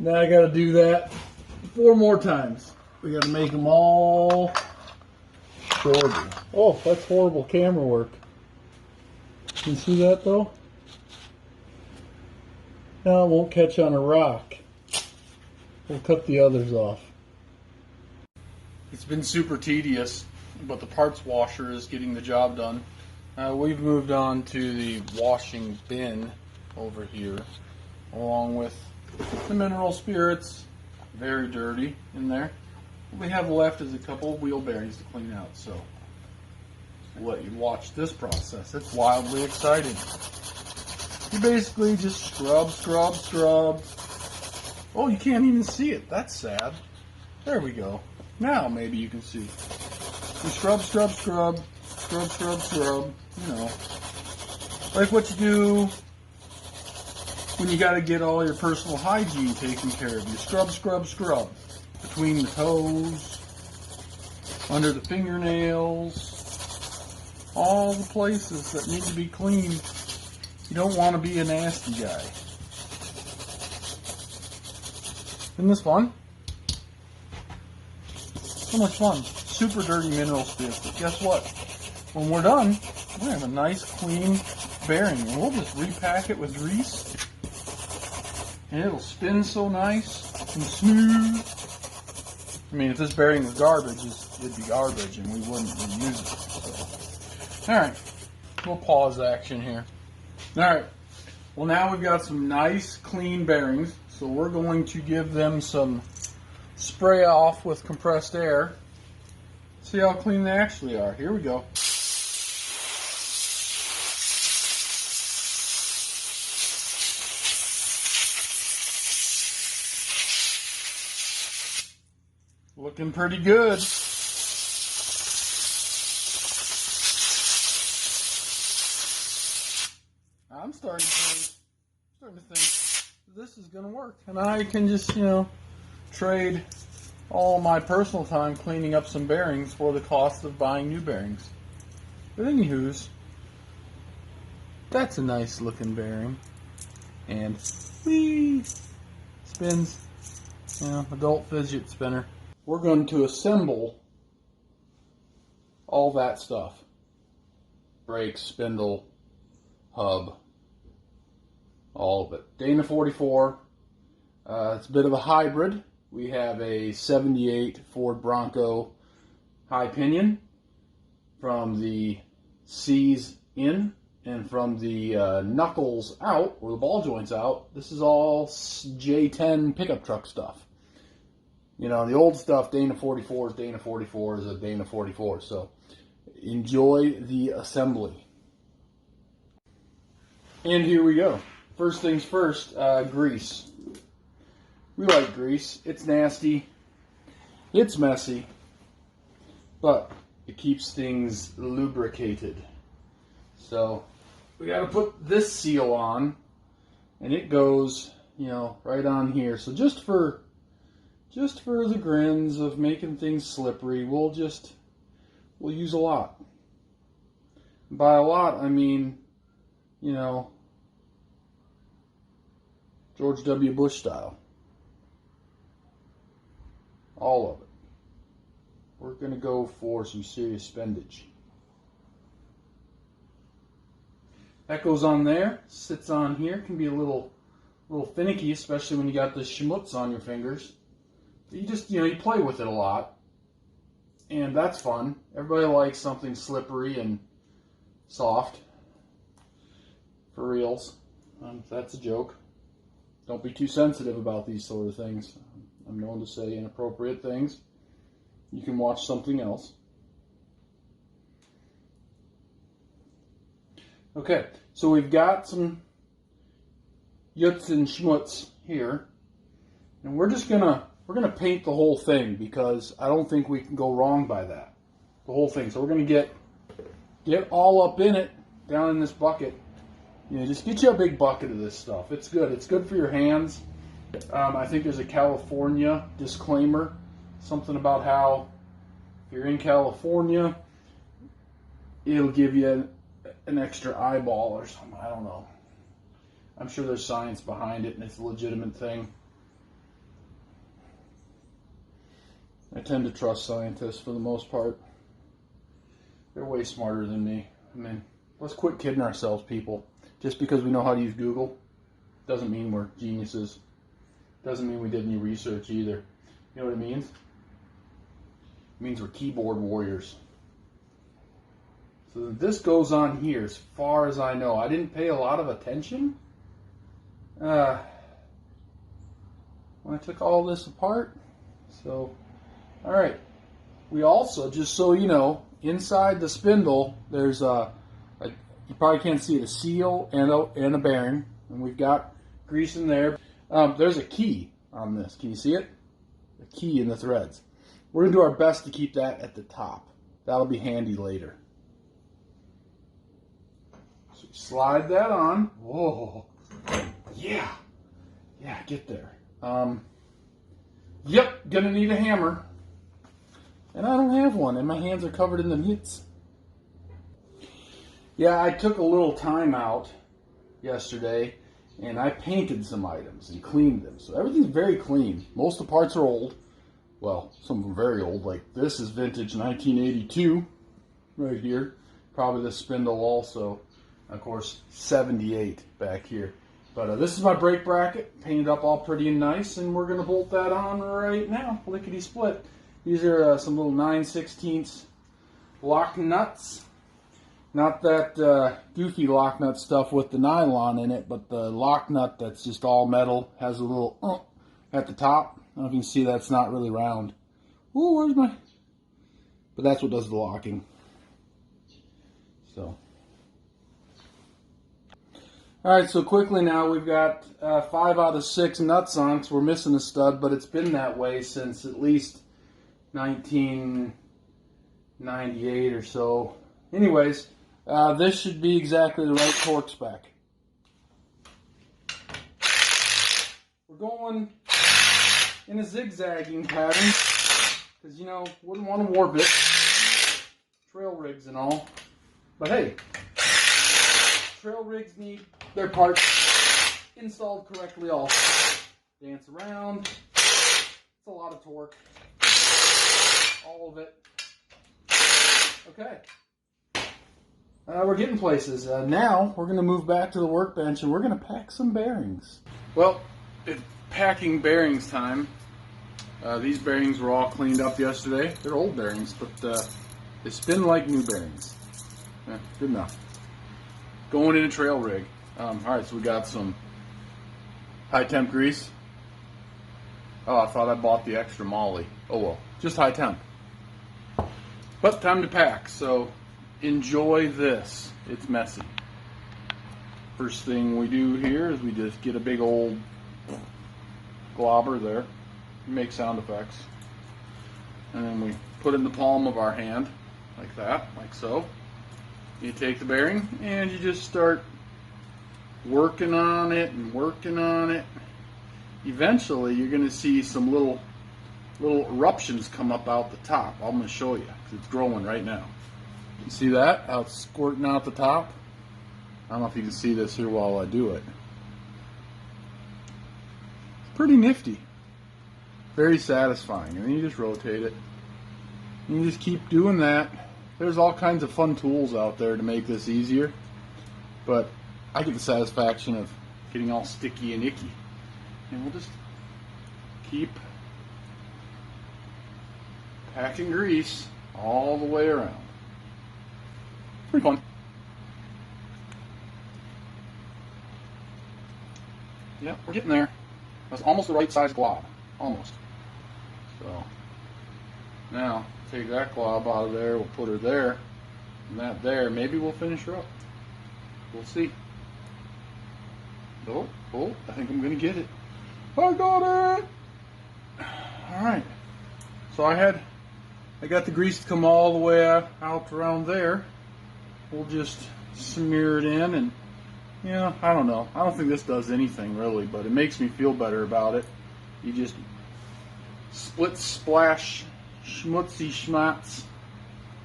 Now I got to do that 4 more times. We got to make them all shorter. Oh, that's horrible camera work. You see that though? Now it won't catch on a rock. We'll cut the others off. It's been super tedious, but the parts washer is getting the job done. We've moved on to the washing bin over here, along with the mineral spirits. Very dirty in there. What we have left is a couple of wheel bearings to clean out, so we'll let you watch this process. It's wildly exciting. You basically just scrub, scrub, scrub. Oh, you can't even see it. That's sad. There we go. Now maybe you can see. You scrub, scrub, scrub, scrub, scrub, scrub. You know, like what you do when you got to get all your personal hygiene taken care of. You scrub, scrub, scrub. Between the toes, under the fingernails, all the places that need to be cleaned. You don't want to be a nasty guy. Isn't this fun? So much fun. Super dirty mineral spirits. But guess what? When we're done, we have a nice clean bearing. And we'll just repack it with grease. And it'll spin so nice and smooth. I mean, if this bearing was garbage, it'd be garbage and we wouldn't reuse it. So. Alright, we'll pause action here. Alright, well now we've got some nice clean bearings, so we're going to give them some spray off with compressed air. See how clean they actually are. Here we go. Looking pretty good. I'm starting to think this is going to work. And I can just, trade all my personal time cleaning up some bearings for the cost of buying new bearings. But anywho's, that's a nice looking bearing. And whee, spins, adult fidget spinner. We're going to assemble all that stuff. Brakes, spindle, hub, all of it. Dana 44, it's a bit of a hybrid. We have a 78 Ford Bronco high pinion from the C's in and from the knuckles out, or the ball joints out. This is all J10 pickup truck stuff. The old stuff, Dana 44 is Dana 44 is a Dana 44. So enjoy the assembly. And here we go. First things first, grease. We like grease. It's nasty. It's messy. But it keeps things lubricated. So we got to put this seal on. And it goes, right on here. So just for the grins of making things slippery, we'll use a lot. By a lot, I mean, George W. Bush style. All of it. We're going to go for some serious spendage. That goes on there, sits on here, can be a little finicky, especially when you got the schmutz on your fingers. You just, you play with it a lot. And that's fun. Everybody likes something slippery and soft. For reals. That's a joke. Don't be too sensitive about these sort of things. I'm known to say inappropriate things. You can watch something else. Okay, so we've got some yuts and schmutz here. And we're gonna paint the whole thing because I don't think we can go wrong by that. The whole thing. So we're gonna get all up in it, down in this bucket. Just get you a big bucket of this stuff. It's good. It's good for your hands. I think there's a California disclaimer. Something about how if you're in California, it'll give you an extra eyeball or something. I don't know. I'm sure there's science behind it and it's a legitimate thing. I tend to trust scientists for the most part. They're way smarter than me. I mean, let's quit kidding ourselves, people. Just because we know how to use Google doesn't mean we're geniuses. Doesn't mean we did any research either. You know what it means? It means we're keyboard warriors. So this goes on here as far as I know. I didn't pay a lot of attention when I took all this apart. So, all right. We also, just so you know, inside the spindle, there's you probably can't see it, a seal and a bearing. And we've got grease in there. There's a key on this. Can you see it? A key in the threads. We're going to do our best to keep that at the top. That'll be handy later. So slide that on. Whoa. Yeah. Yeah, get there. Yep, gonna need a hammer. And I don't have one, and my hands are covered in the mitts. Yeah, I took a little time out yesterday, and I painted some items and cleaned them. So everything's very clean. Most of the parts are old. Well, some of them are very old. Like this is vintage 1982 right here. Probably this spindle also. Of course, 78 back here. But this is my brake bracket, painted up all pretty and nice, and we're going to bolt that on right now, lickety split. These are some little 9/16 lock nuts. Not that goofy lock nut stuff with the nylon in it, but the lock nut that's just all metal, has a little at the top. I don't know if you can see that, it's not really round. Ooh, where's my... But that's what does the locking. So... Alright, so quickly now, we've got 5 out of 6 nuts on, so we're missing a stud, but it's been that way since at least 1998 or so. Anyways, this should be exactly the right torque spec. We're going in a zigzagging pattern, because, you know, wouldn't want to warp it. Trail rigs and all. But hey, trail rigs need their parts installed correctly also. Dance around. It's a lot of torque. All of it. Okay. We're getting places. Now we're going to move back to the workbench and we're going to pack some bearings. Well, it's packing bearings time. These bearings were all cleaned up yesterday. They're old bearings, but they spin like new bearings. Good enough. Going in a trail rig. Alright, so we got some high temp grease. Oh, I thought I bought the extra moly. Oh well, just high temp. But time to pack, so enjoy this. It's messy. First thing we do here is we just get a big old globber there. Make sound effects. And then we put it in the palm of our hand, like that, like so. You take the bearing and you just start working on it and working on it. Eventually you're going to see some little eruptions come up out the top. I'm going to show you because it's growing right now. You see that? How it's squirting out the top? I don't know if you can see this here while I do it. It's pretty nifty. Very satisfying. And then you just rotate it. And you just keep doing that. There's all kinds of fun tools out there to make this easier, but I get the satisfaction of getting all sticky and icky. And we'll just keep packing grease all the way around. Pretty fun. Yeah, we're getting there. That's almost the right size glob. Almost. So, now, take that glob out of there, we'll put her there, and that there. Maybe we'll finish her up. We'll see. Oh, I think I'm going to get it. I got it! Alright. So I got the grease to come all the way out around there. We'll just smear it in and, you know, I don't know. I don't think this does anything really, but it makes me feel better about it. You just split splash schmutzy schmatz.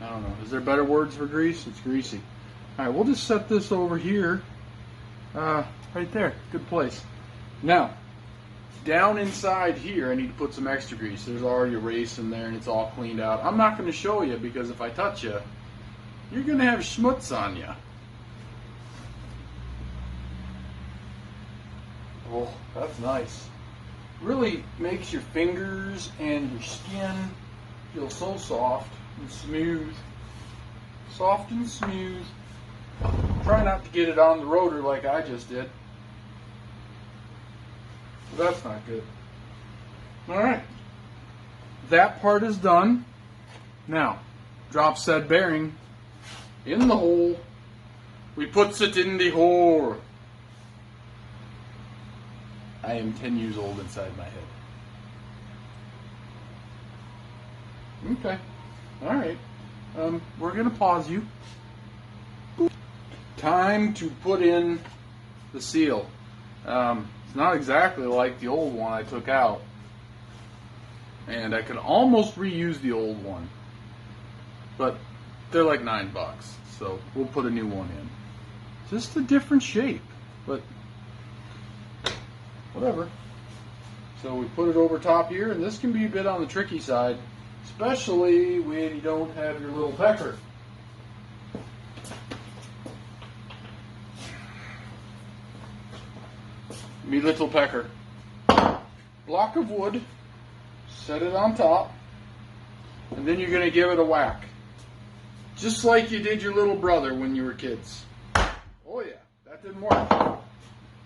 I don't know. Is there better words for grease? It's greasy. Alright, we'll just set this over here. Right there. Good place. Now, Down inside here, I need to put some extra grease. There's already a race in there and it's all cleaned out. I'm not going to show you because if I touch you, you're going to have schmutz on you. Oh, that's nice. Really makes your fingers and your skin feel so soft and smooth. Soft and smooth. Try not to get it on the rotor like I just did. But that's not good. Alright. That part is done. Now, drop said bearing in the hole. We puts it in the hole. I am 10 years old inside my head. Okay. Alright. We're going to pause you. Time to put in the seal. It's not exactly like the old one I took out. And I could almost reuse the old one. But they're like $9. So we'll put a new one in. Just a different shape. But whatever. So we put it over top here. And this can be a bit on the tricky side. Especially when you don't have your little pecker. Me little pecker. Block of wood. Set it on top. And then you're going to give it a whack. Just like you did your little brother when you were kids. Oh yeah, that didn't work.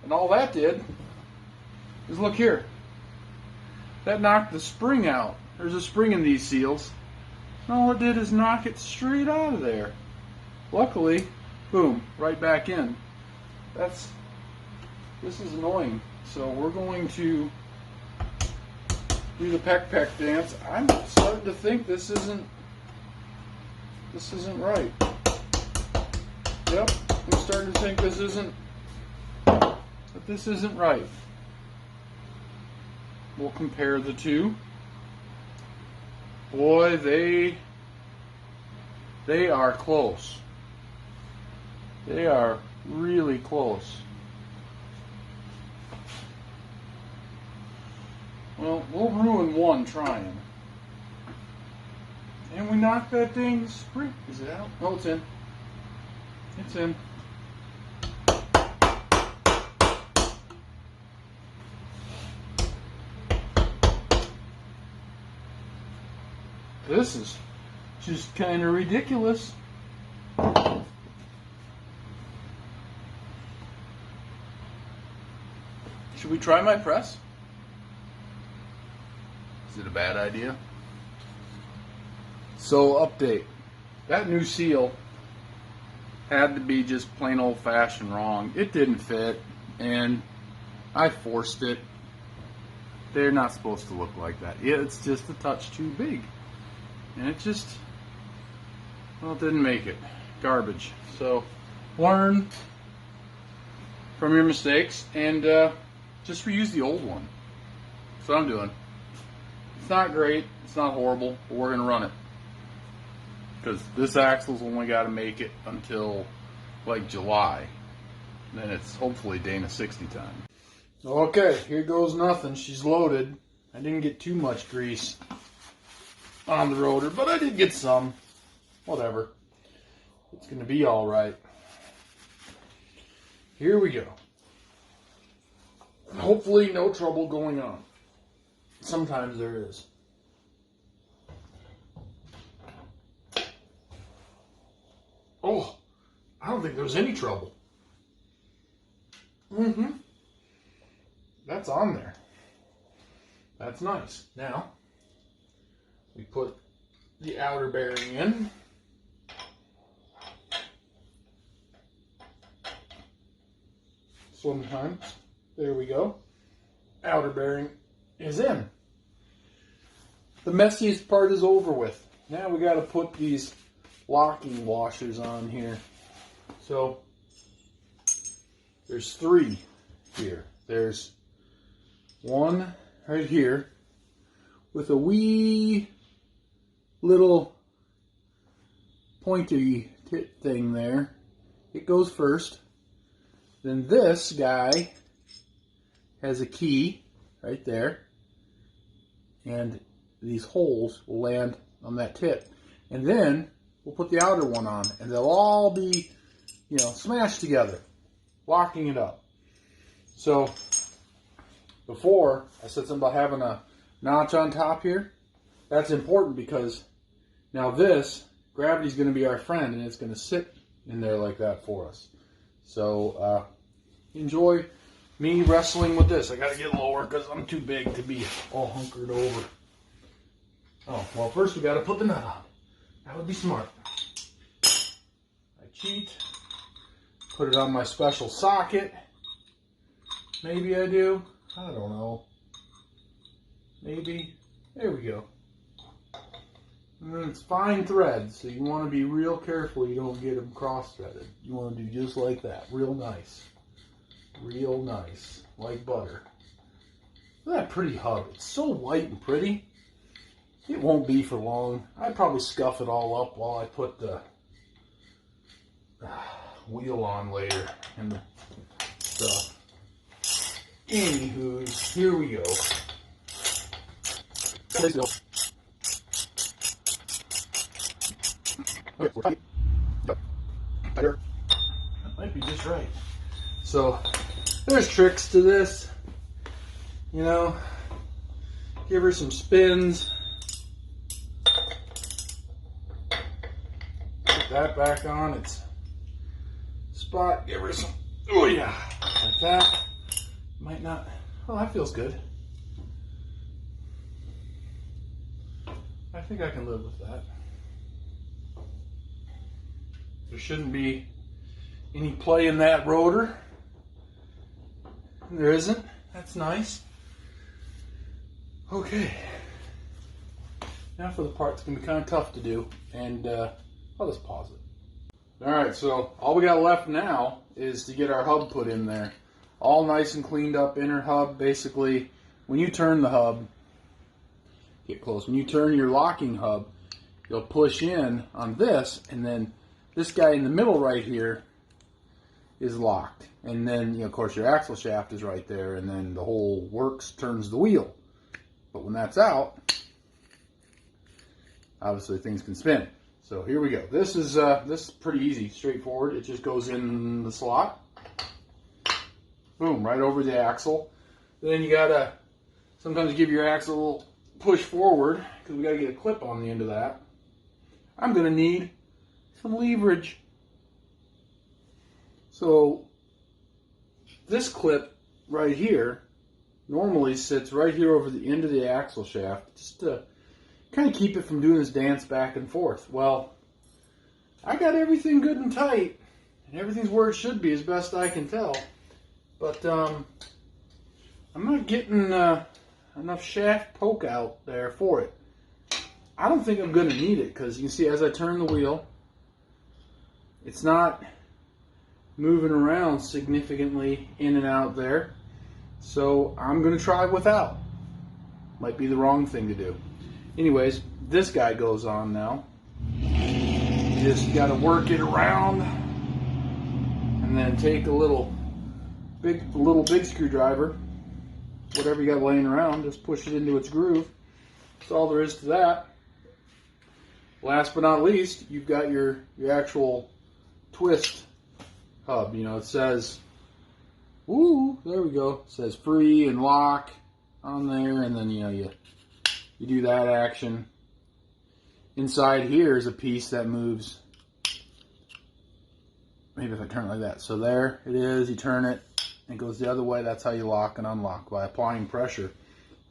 And all that did is look here. That knocked the spring out. There's a spring in these seals. And all it did is knock it straight out of there. Luckily, boom, right back in. This is annoying. So we're going to do the peck dance. I'm starting to think this isn't right. Yep, I'm starting to think this isn't right. We'll compare the two. Boy, they are close. They are really close. Well, we'll ruin one trying. And we knock that dang spring. Is it out? Oh, it's in. It's in. This is just kind of ridiculous. Should we try my press? Is it a bad idea? So, update. That new seal had to be just plain old-fashioned wrong. It didn't fit, and I forced it. They're not supposed to look like that. It's just a touch too big. And it just, well, it didn't make it. Garbage. So, learn from your mistakes and just reuse the old one. That's what I'm doing. It's not great, it's not horrible, but we're going to run it. Because this axle's only got to make it until like July. Then it's hopefully Dana 60 time. Okay, here goes nothing. She's loaded. I didn't get too much grease on the rotor, but I did get some. Whatever. It's going to be alright. Here we go. Hopefully no trouble going on. Sometimes there is. Oh, I don't think there's any trouble. That's on there. That's nice. Now, we put the outer bearing in. Sometimes. There we go. Outer bearing is in. The messiest part is over with. Now we got to put these locking washers on here. So there's 3 here. There's one right here with a wee little pointy tip thing there. It goes first. Then this guy has a key right there, and these holes will land on that tip. And then we'll put the outer one on, and they'll all be, you know, smashed together, locking it up. So before, I said something about having a notch on top here. That's important because now this, gravity's going to be our friend, and it's going to sit in there like that for us. So enjoy me wrestling with this. I got to get lower because I'm too big to be all hunkered over. Oh, well, first we got to put the nut on. That would be smart. I cheat. Put it on my special socket. Maybe I do. I don't know. Maybe. There we go. And then it's fine thread, so you want to be real careful you don't get them cross-threaded. You want to do just like that. Real nice. Real nice. Like butter. Look at that pretty hub. It's so white and pretty. It won't be for long. I'd probably scuff it all up while I put the wheel on later and the stuff. Anywho's, here we go. Okay, better. That might be just right. So there's tricks to this. You know, give her some spins. Put that back on its spot. Give her some, oh yeah, like that. Might not, oh, that feels good. I think I can live with that. There shouldn't be any play in that rotor. There isn't. That's nice. Okay. Now for the part that's going to be kind of tough to do. And I'll just pause it. Alright, so all we got left now is to get our hub put in there. All nice and cleaned up inner hub. Basically, when you turn the hub, get close. When you turn your locking hub, you'll push in on this, and then this guy in the middle right here is locked. And then, you know, of course, your axle shaft is right there, and then the whole works turns the wheel. But when that's out, obviously things can spin. So here we go. This is pretty easy, straightforward. It just goes in the slot. Boom, right over the axle. Then you gotta sometimes give your axle a little push forward because we gotta get a clip on the end of that. I'm gonna need some leverage. So this clip right here normally sits right here over the end of the axle shaft just to kind of keep it from doing this dance back and forth. Well, I got everything good and tight and everything's where it should be as best I can tell, but I'm not getting enough shaft poke out there for it. I don't think I'm going to need it because you can see as I turn the wheel, it's not moving around significantly in and out there. So I'm going to try without. Might be the wrong thing to do. Anyways, this guy goes on now. You just got to work it around and then take a little big screwdriver, whatever you got laying around, just push it into its groove. That's all there is to that. Last but not least, you've got your actual twist hub. You know, it says, ooh, there we go. It says free and lock on there, and then, you know, you do that action. Inside here is a piece that moves. Maybe if I turn it like that. So there it is. You turn it, and it goes the other way. That's how you lock and unlock, by applying pressure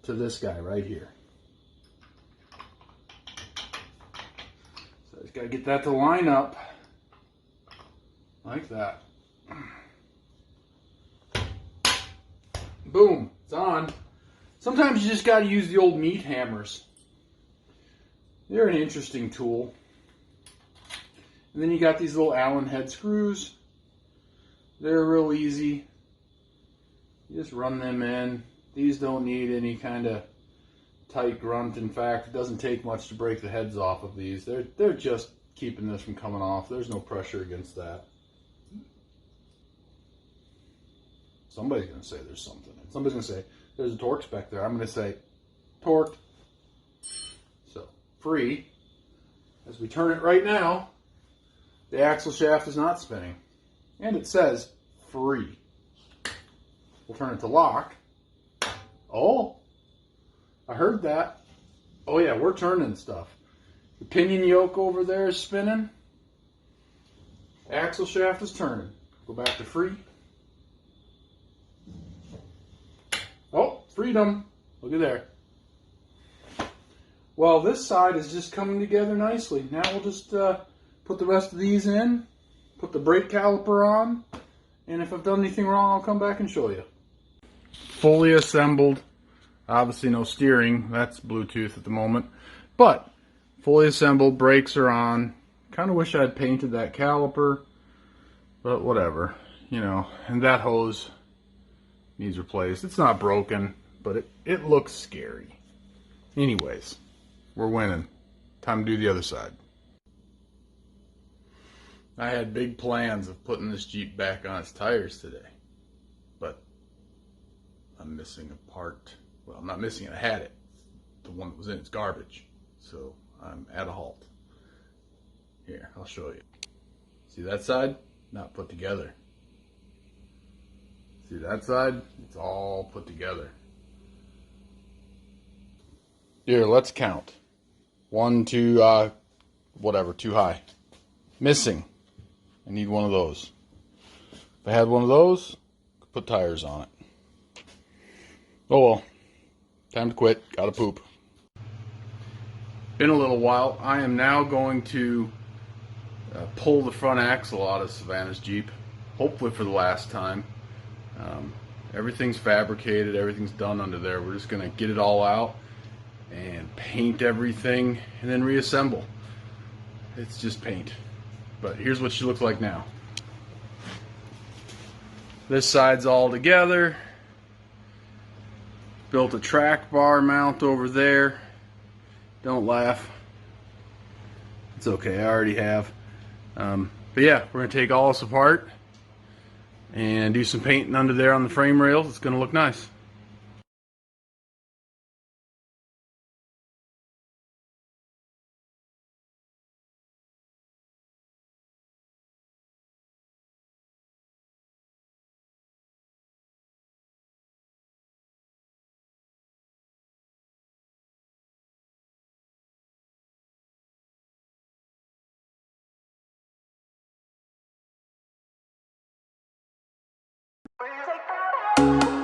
to this guy right here. So I just got to get that to line up like that. Boom, it's on. Sometimes you just got to use the old meat hammers. They're an interesting tool. And then you got these little Allen head screws. They're real easy. You just run them in. These don't need any kind of tight grunt. In fact, it doesn't take much to break the heads off of these. They're just keeping this from coming off. There's no pressure against that. Somebody's going to say there's something. Somebody's going to say, there's a torque spec there. I'm going to say torqued. So free. As we turn it right now, the axle shaft is not spinning. And it says free. We'll turn it to lock. Oh, I heard that. Oh yeah, we're turning stuff. The pinion yoke over there is spinning. Axle shaft is turning. Go back to free. Oh, freedom. Look at there. Well, this side is just coming together nicely. Now we'll just put the rest of these in, put the brake caliper on, and if I've done anything wrong, I'll come back and show you. Fully assembled. Obviously no steering. That's Bluetooth at the moment. But fully assembled, brakes are on. Kind of wish I had painted that caliper, but whatever. You know, and that hose needs replaced. It's not broken, but it looks scary. Anyways, we're winning. Time to do the other side. I had big plans of putting this Jeep back on its tires today, but I'm missing a part. Well, I'm not missing it. I had it. The one that was in it's garbage. So I'm at a halt. Here, I'll show you. See that side? Not put together. See that side? It's all put together. Here, let's count. 1, 2, whatever, too high. Missing. I need one of those. If I had one of those, I could put tires on it. Oh well. Time to quit. Gotta poop. Been a little while. I am now going to pull the front axle out of Savannah's Jeep. Hopefully for the last time. Everything's fabricated. Everything's done under there. We're just going to get it all out and paint everything and then reassemble. It's just paint. But here's what she looks like now. This side's all together. Built a track bar mount over there. Don't laugh. It's okay, I already have. But yeah, we're going to take all this apart and do some painting under there on the frame rails. It's going to look nice. Take